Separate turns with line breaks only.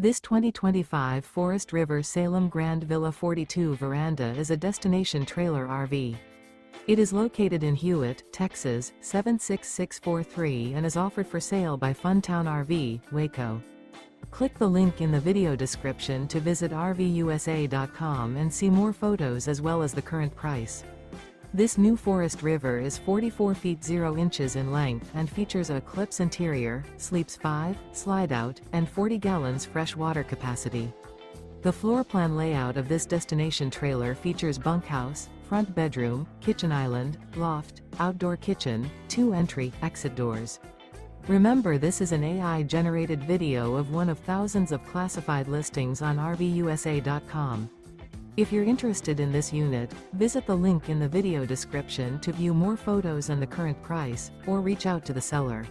This 2025 Forest River Salem Grand Villa 42 Veranda is a destination trailer RV. It is located in Hewitt, Texas, 76643 and is offered for sale by Funtown RV, Waco. Click the link in the video description to visit RVUSA.com and see more photos as well as the current price. This new Forest River is 44 feet 0 inches in length and features a ECLIPSE interior, sleeps 5, Slideout, and 40 gallons fresh water capacity. The floor plan layout of this destination trailer features bunkhouse, front bedroom, kitchen island, loft, outdoor kitchen, 2 entry/exit doors. Remember, this is an AI-generated video of one of thousands of classified listings on RVUSA.com. If you're interested in this unit, visit the link in the video description to view more photos and the current price, or reach out to the seller.